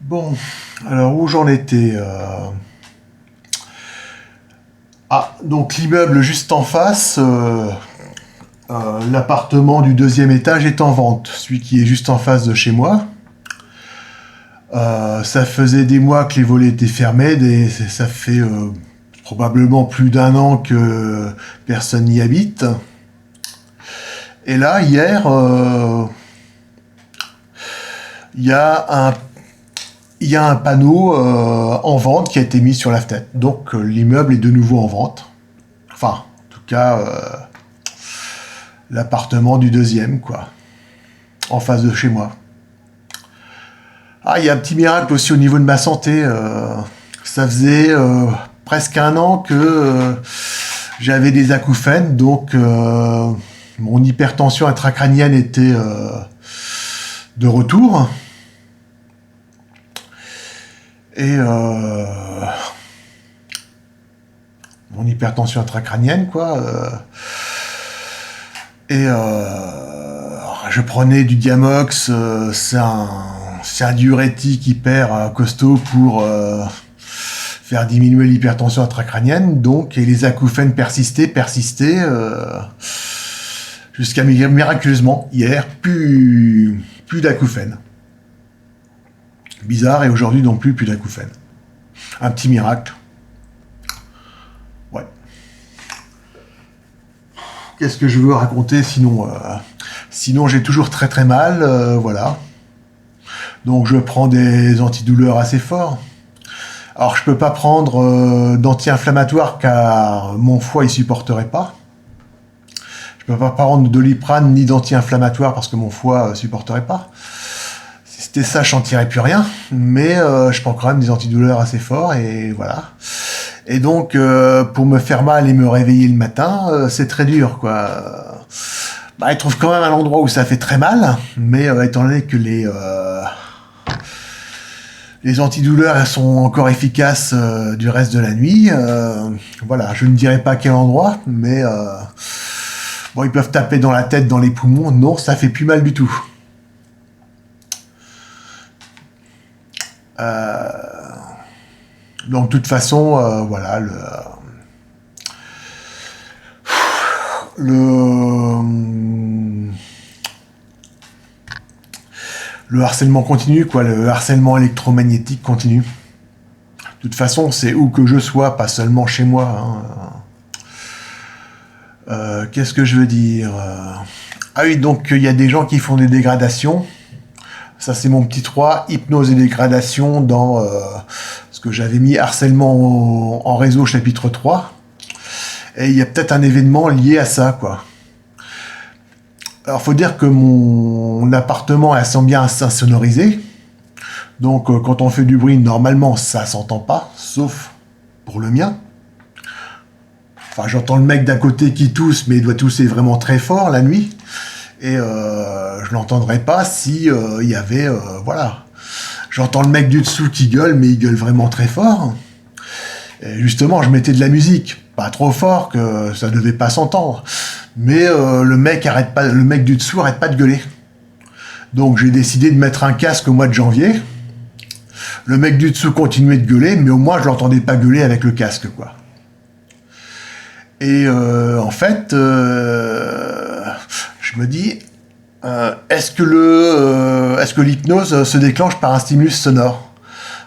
Bon, alors où j'en étais Ah, donc l'immeuble juste en face, l'appartement du deuxième étage est en vente, celui qui est juste en face de chez moi. Ça faisait des mois que les volets étaient fermés, ça fait probablement plus d'un an que personne n'y habite. Et là, hier, il y a un il y a un panneau en vente qui a été mis sur la fenêtre. Donc l'immeuble est de nouveau en vente. Enfin, en tout cas, l'appartement du deuxième, quoi, en face de chez moi. Ah, il y a un petit miracle aussi au niveau de ma santé. Ça faisait presque un an que j'avais des acouphènes, donc mon hypertension intracrânienne était de retour. Et mon hypertension intracrânienne, quoi. Et je prenais du Diamox, c'est un diurétique hyper costaud pour faire diminuer l'hypertension intracrânienne. Donc, et les acouphènes persistaient, jusqu'à miraculeusement, hier, plus d'acouphènes. Bizarre, et aujourd'hui non plus d'acouphènes. Un petit miracle. Ouais. Qu'est-ce que je veux raconter sinon sinon j'ai toujours très très mal, voilà. Donc je prends des antidouleurs assez forts. Alors je peux pas prendre d'anti-inflammatoires car mon foie il supporterait pas. Je peux pas prendre de Doliprane ni d'anti-inflammatoire parce que mon foie supporterait pas. Si c'était ça, je sentirais plus rien. Mais je prends quand même des antidouleurs assez forts et voilà. Et donc, pour me faire mal et me réveiller le matin, c'est très dur, quoi. Bah, il trouve quand même un endroit où ça fait très mal, mais étant donné que les antidouleurs elles sont encore efficaces du reste de la nuit, voilà, je ne dirais pas quel endroit, mais bon, ils peuvent taper dans la tête, dans les poumons, non, ça fait plus mal du tout. Donc, de toute façon, voilà, le, le harcèlement continue, quoi, le harcèlement électromagnétique continue. De toute façon, c'est où que je sois, pas seulement chez moi. Hein. Qu'est-ce que je veux dire Ah oui, donc il y a des gens qui font des dégradations. Ça, c'est mon petit 3, hypnose et dégradation dans ce que j'avais mis harcèlement en réseau chapitre 3. Et il y a peut-être un événement lié à ça, quoi. Alors, faut dire que mon appartement est bien insonorisé. Donc, quand on fait du bruit, normalement, ça s'entend pas, sauf pour le mien. Enfin, j'entends le mec d'à côté qui tousse, mais il doit tousser vraiment très fort la nuit. Et je l'entendrais pas si il y avait, voilà. J'entends le mec du dessous qui gueule, mais il gueule vraiment très fort. Et justement, je mettais de la musique, pas trop fort que ça devait pas s'entendre. Mais le mec du dessous arrête pas de gueuler. Donc j'ai décidé de mettre un casque au mois de janvier. Le mec du dessous continuait de gueuler, mais au moins je l'entendais pas gueuler avec le casque, quoi. Et en fait, je me dis, est-ce que l'hypnose se déclenche par un stimulus sonore?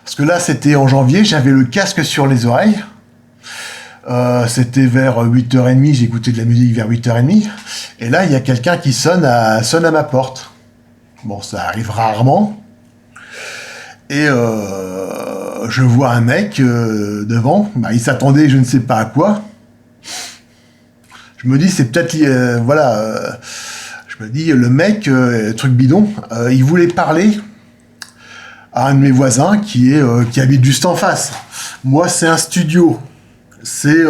Parce que là, c'était en janvier, j'avais le casque sur les oreilles. C'était vers 8h30, j'écoutais de la musique vers 8h30. Et là, il y a quelqu'un qui sonne à ma porte. Bon, ça arrive rarement. Et je vois un mec devant. Bah, il s'attendait je ne sais pas à quoi. Je me dis, c'est peut-être... voilà... je me dis, le mec, truc bidon, il voulait parler à un de mes voisins qui habite juste en face. Moi, c'est un studio. C'est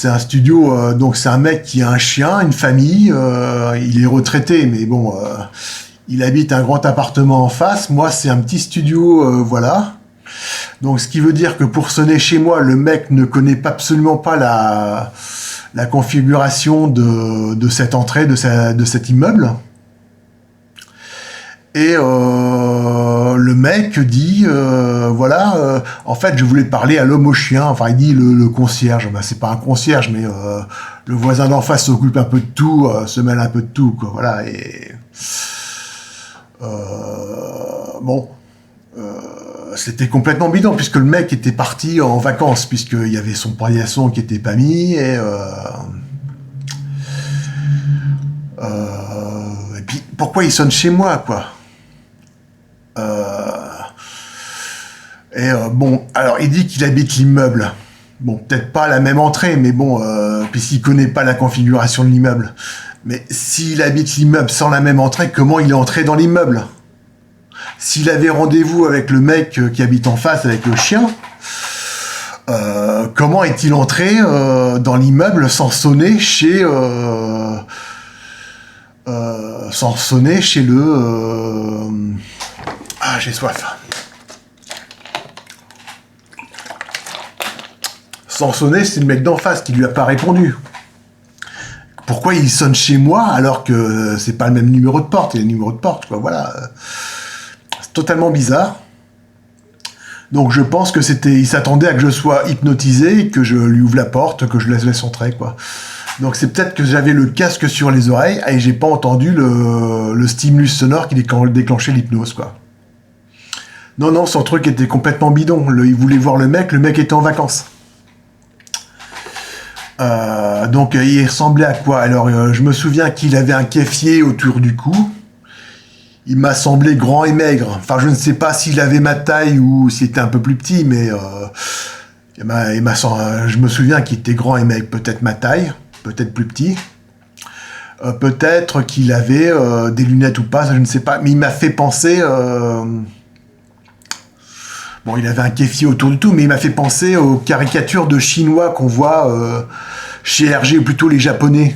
un studio, donc c'est un mec qui a un chien, une famille, il est retraité, mais bon, il habite un grand appartement en face. Moi, c'est un petit studio, voilà. Donc, ce qui veut dire que pour sonner chez moi, le mec ne connaît pas, absolument pas la configuration de cette entrée, de cet immeuble. Et le mec dit, voilà, en fait, je voulais parler à l'homme au chien. Enfin, il dit le concierge. Ben, c'est pas un concierge, mais le voisin d'en face s'occupe un peu de tout, se mêle un peu de tout, quoi. Voilà. Et bon, c'était complètement bidon puisque le mec était parti en vacances, puisqu'il y avait son paillasson qui était pas mis et puis pourquoi il sonne chez moi, quoi. Bon, alors il dit qu'il habite l'immeuble. Bon, peut-être pas la même entrée, mais bon, puisqu'il connaît pas la configuration de l'immeuble. Mais s'il habite l'immeuble sans la même entrée, comment il est entré dans l'immeuble? S'il avait rendez-vous avec le mec qui habite en face avec le chien, comment est-il entré dans l'immeuble sans sonner chez le... Ah, j'ai soif. Sans sonner, c'est le mec d'en face qui lui a pas répondu. Pourquoi il sonne chez moi alors que c'est pas le même numéro de porte? Il y a le numéro de porte, quoi, voilà. C'est totalement bizarre. Donc je pense que il s'attendait à que je sois hypnotisé, que je lui ouvre la porte, que je laisse entrer, quoi. Donc c'est peut-être que j'avais le casque sur les oreilles et j'ai pas entendu le stimulus sonore qui déclenchait l'hypnose, quoi. Non, son truc était complètement bidon. Il voulait voir le mec était en vacances. Donc il ressemblait à quoi? Alors je me souviens qu'il avait un kéfier autour du cou. Il m'a semblé grand et maigre. Enfin, je ne sais pas s'il avait ma taille ou s'il était un peu plus petit, mais je me souviens qu'il était grand et maigre. Peut-être ma taille, peut-être plus petit. Peut-être qu'il avait des lunettes ou pas, ça, je ne sais pas. Mais il m'a fait penser... Bon, il avait un kéfier autour du tout, mais il m'a fait penser aux caricatures de Chinois qu'on voit chez RG, ou plutôt les Japonais.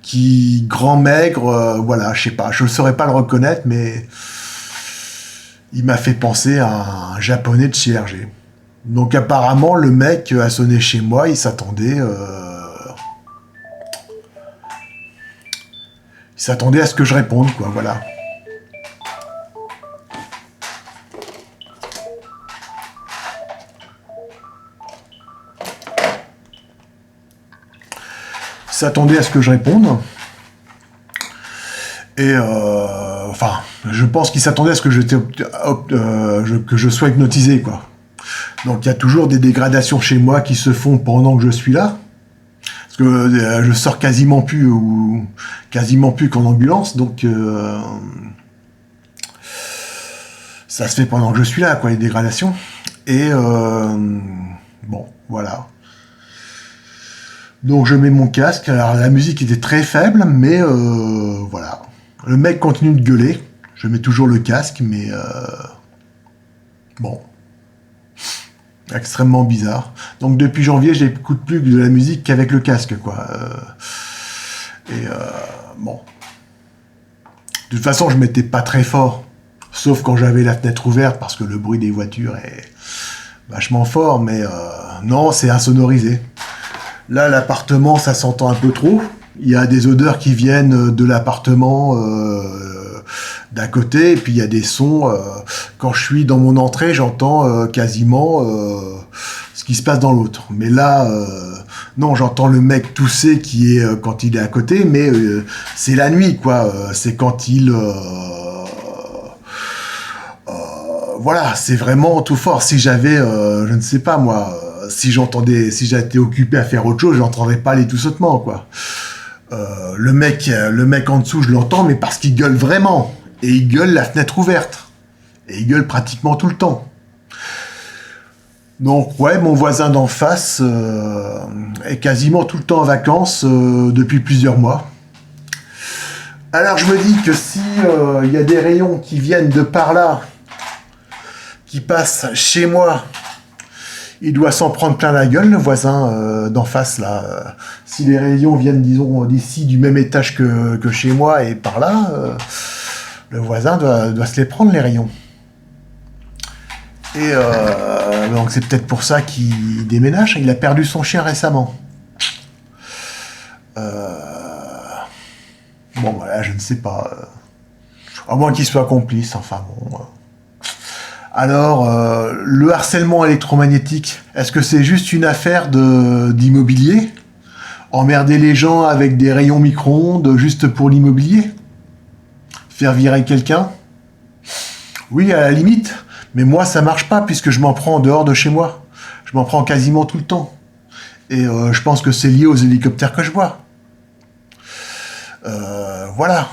Qui grand maigre, voilà, je sais pas, je ne saurais pas le reconnaître, mais il m'a fait penser à un japonais de chez RG. Donc apparemment le mec a sonné chez moi, il s'attendait à ce que je réponde, quoi, voilà. S'attendait à ce que je réponde. Et enfin, je pense qu'il s'attendait à ce que que je sois hypnotisé, quoi. Donc il y a toujours des dégradations chez moi qui se font pendant que je suis là. Parce que je sors quasiment plus qu'en ambulance, donc ça se fait pendant que je suis là, quoi, les dégradations. Et bon, voilà. Donc je mets mon casque, alors la musique était très faible, mais voilà. Le mec continue de gueuler, je mets toujours le casque, mais bon. Extrêmement bizarre. Donc depuis janvier, j'écoute plus de la musique qu'avec le casque, quoi. Bon. De toute façon, je mettais pas très fort, sauf quand j'avais la fenêtre ouverte, parce que le bruit des voitures est vachement fort, mais non, c'est insonorisé. Là, l'appartement, ça s'entend un peu trop. Il y a des odeurs qui viennent de l'appartement d'à côté, et puis il y a des sons. Quand je suis dans mon entrée, j'entends quasiment ce qui se passe dans l'autre. Mais là, non, j'entends le mec tousser qui est quand il est à côté, mais c'est la nuit, quoi. C'est quand il... voilà, c'est vraiment tout fort. Si j'avais, je ne sais pas moi... si j'étais occupé à faire autre chose, j'entendrais pas les toussotements, quoi. Le mec en dessous, je l'entends, mais parce qu'il gueule vraiment. Et il gueule la fenêtre ouverte. Et il gueule pratiquement tout le temps. Donc, ouais, mon voisin d'en face est quasiment tout le temps en vacances depuis plusieurs mois. Alors, je me dis que si il y a des rayons qui viennent de par là, qui passent chez moi, il doit s'en prendre plein la gueule, le voisin d'en face, là. Si les rayons viennent, disons, d'ici, du même étage que chez moi et par là, le voisin doit se les prendre, les rayons. Et donc c'est peut-être pour ça qu'il déménage. Il a perdu son chien récemment. Bon, voilà, je ne sais pas. À moins qu'il soit complice, enfin bon. Alors, le harcèlement électromagnétique, est-ce que c'est juste une affaire d'immobilier? Emmerder les gens avec des rayons micro-ondes juste pour l'immobilier? Faire virer quelqu'un? Oui, à la limite. Mais moi, ça marche pas puisque je m'en prends en dehors de chez moi. Je m'en prends quasiment tout le temps. Et je pense que c'est lié aux hélicoptères que je vois. Voilà.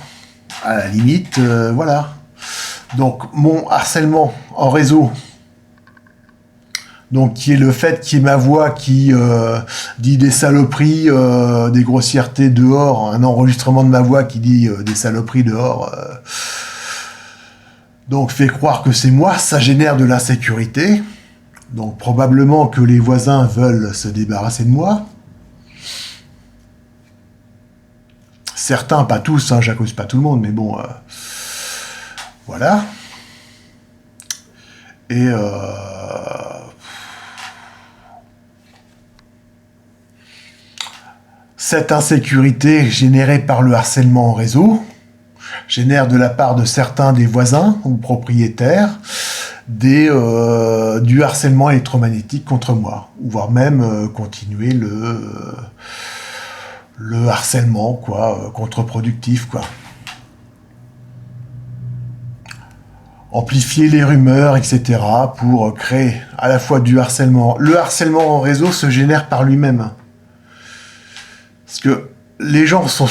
À la limite, voilà. Donc, mon harcèlement en réseau, donc qui est le fait qu'il y ait ma voix qui dit des saloperies, des grossièretés dehors, un enregistrement de ma voix qui dit des saloperies dehors, donc fait croire que c'est moi, ça génère de l'insécurité. Donc probablement que les voisins veulent se débarrasser de moi. Certains, pas tous, hein, j'accuse pas tout le monde, mais bon, voilà. Et cette insécurité générée par le harcèlement en réseau génère de la part de certains des voisins ou propriétaires du harcèlement électromagnétique contre moi, voire même continuer le harcèlement, quoi, contre-productif, quoi. Amplifier les rumeurs, etc., pour créer à la fois du harcèlement. Le harcèlement en réseau se génère par lui-même. Parce que les gens sont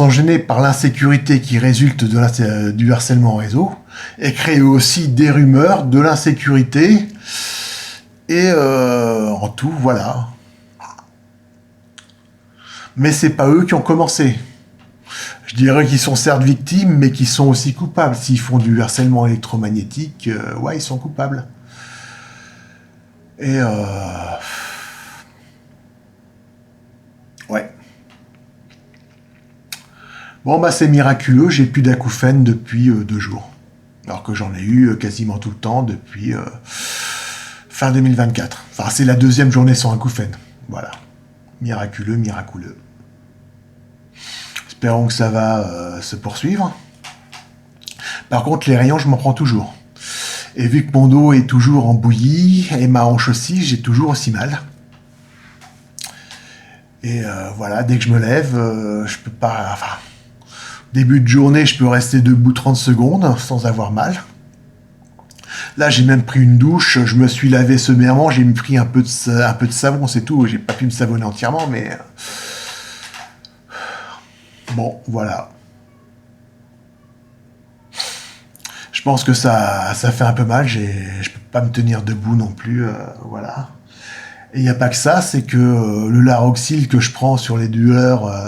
gênés par l'insécurité qui résulte du harcèlement en réseau, et créent aussi des rumeurs, de l'insécurité, et en tout, voilà. Mais c'est pas eux qui ont commencé. Je dirais qu'ils sont certes victimes, mais qu'ils sont aussi coupables. S'ils font du harcèlement électromagnétique, ouais, ils sont coupables. Et ouais. Bon, bah c'est miraculeux, j'ai plus d'acouphènes depuis 2 jours. Alors que j'en ai eu quasiment tout le temps depuis fin 2024. Enfin, c'est la 2e journée sans acouphènes. Voilà. Miraculeux, miraculeux. Espérons que ça va se poursuivre. Par contre, les rayons, je m'en prends toujours. Et vu que mon dos est toujours en bouillie, et ma hanche aussi, j'ai toujours aussi mal. Et voilà, dès que je me lève, je peux pas... Enfin, début de journée, je peux rester debout 30 secondes sans avoir mal. Là, j'ai même pris une douche, je me suis lavé sommairement, j'ai pris un peu de savon, c'est tout. J'ai pas pu me savonner entièrement, mais... Bon, voilà. Je pense que ça fait un peu mal, je peux pas me tenir debout non plus, voilà. Et il n'y a pas que ça, c'est que le Laroxyl que je prends sur les douleurs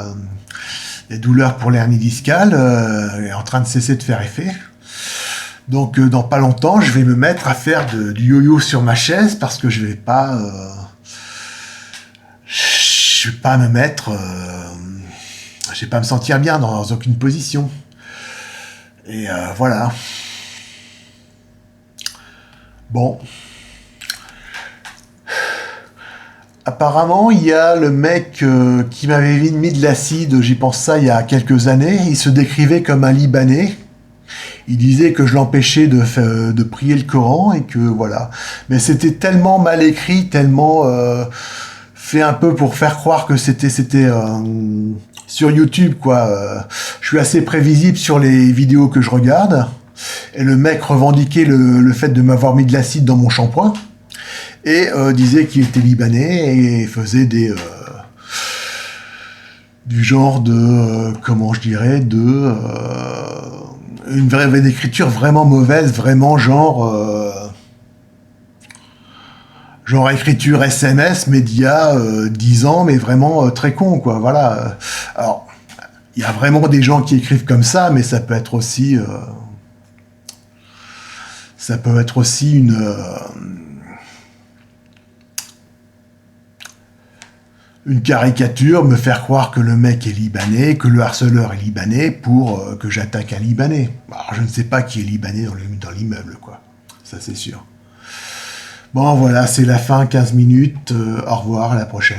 pour l'hernie discale est en train de cesser de faire effet. Donc dans pas longtemps, je vais me mettre à faire du yo-yo sur ma chaise parce que je vais pas me mettre... je vais pas me sentir bien dans aucune position. Et voilà. Bon. Apparemment, il y a le mec qui m'avait mis de l'acide, j'y pense ça il y a quelques années, il se décrivait comme un Libanais. Il disait que je l'empêchais de prier le Coran et que voilà. Mais c'était tellement mal écrit, tellement fait un peu pour faire croire que c'était sur YouTube, quoi. Je suis assez prévisible sur les vidéos que je regarde. Et le mec revendiquait le fait de m'avoir mis de l'acide dans mon shampoing. Et disait qu'il était libanais et faisait du genre de... comment je dirais, une vraie écriture vraiment mauvaise, vraiment genre écriture SMS, média, 10 ans, mais vraiment très con, quoi, voilà. Alors, il y a vraiment des gens qui écrivent comme ça, mais ça peut être aussi une caricature, me faire croire que le mec est libanais, que le harceleur est libanais pour que j'attaque un Libanais. Alors, je ne sais pas qui est libanais dans l'immeuble, quoi. Ça, c'est sûr. Bon, voilà, c'est la fin, 15 minutes. Au revoir, à la prochaine.